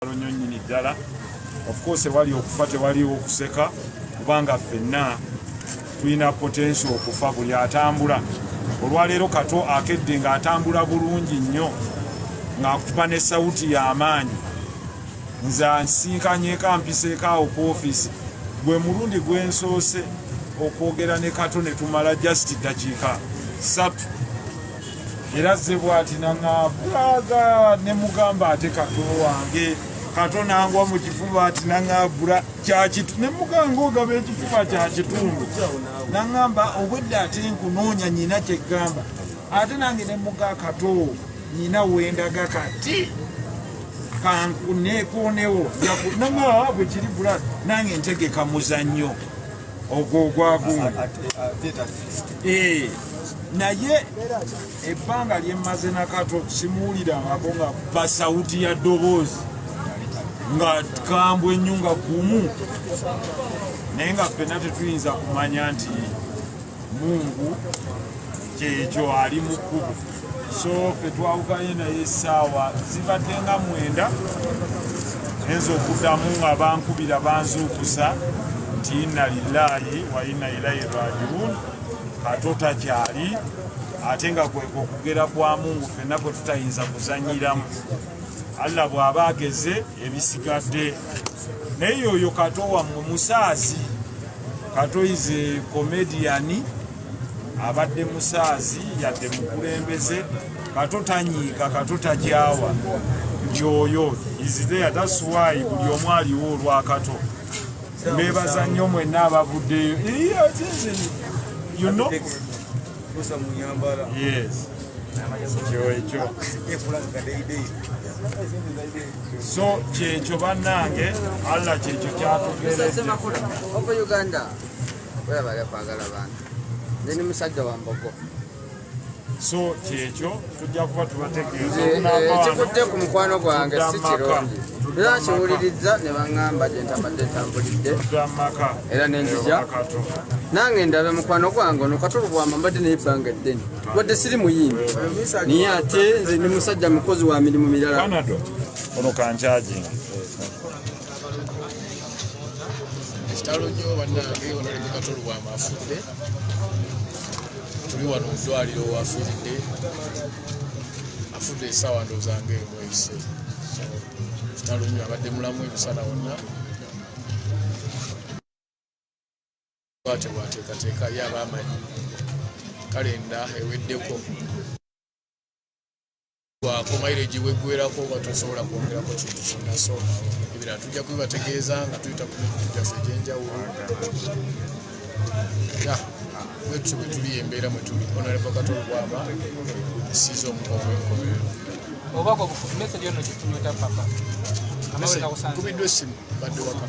nyonyini ddala. Of course wali okufa tewali okuseka kubanga ffenna tulina potential okufa buli atambula. Olwaleero Kato akedde ng'atambula bulungi nnyo ng'akutupa ne sawuti y'amaanyi. Nze nsinkanyeko ampiseeko ku ofiisi gwe mulundi gwe nsoose okwogera ne Kato ne tumala just dakiika 3. Era ze bw'ati naŋŋaabulaga ne mugamba ate Kato wange. Kato nangwa mu kifuba ati naŋŋaabula kyakitu ne muganga ogaba ekifuba kya kitundu. Naŋŋamba obwedda ate nkunoonya nnyina kyeggamba. Ate nange ne muga Kato nnyina wendaga kati kankuneekonewo naŋŋaa bwe kiri bula nange ntegeka muzannyo ogwo ogwagumu. Naye ebbanga lyemmaze na Kato simuwulirangako nga basawuti ya ddoboozi nga kambwe nnyo nga kumu, naye nga ffenna tetuyinza kumanya nti Mungu kyekyo ali mu kkubo. So ffe twawukanye naye essaawa zibadde nga 9 enza okuddamu nga bankubira banzuukusa nti inna lillahi wa inna ilaihi raaji'uun. Kato takyali ate nga kwe okugera kwa Mungu ffenna kwe tutayinza kuzanyiramu. Allah bw'aba ageze ebisigadde. Naye oyo Kato wammwe musaazi. Kato is a comedian, abadde musaazi yadde mukulembeze. Kato tanyiika, Kato tajaawa. Yoyo is there, that's why buli omu aliwo olwa Kato. Mbeebaza nnyo mwenna abavuddeyo. You know? Yes. Ekyo. So kyekyo bannange, Allah kyekyo kyatugeredde. Semakula opa Uganda wera bali kwagala bantu nini musajja wa Mbogo. So kyekyo tujja kuba tubategeeza ekikudde ku mukwano gwange si kirungi. Era kiwuliriza ne baŋŋamba gye ntabadde ntambulidde era nenjija nange ndabe mukwano gwange ono Kato Lubwama mbadde n'ebbanga eddene wadde siri muyimbi naye ate nze ndi musajja mukozi wa mirimu mirala. ono kankyajinga Kitalo nnyo bannange olwalenge Kato Lubwama afudde. Tuli wano mu ddwaliro wafiiridde. Afudde essaawa ndowooza ng'emu eyise. Kitalo nnyo abadde mulamu emisana wonna. Bwateekateeka ye aba amanyi kalenda eweddeko. Wako mileage weggwerako nga tosobola kwongerako kintu kyonna. So ebirala tujja kubibategeeza nga tuyita ku mikutu gyaffe egy'enjawulo. Bwetutyo bwe tuli embeera mwe tuli. Honorable Kato Lubwama esiize omwenkomerero. Obako message yono kitunyweta papa. Kubiddwa essimu badde waka.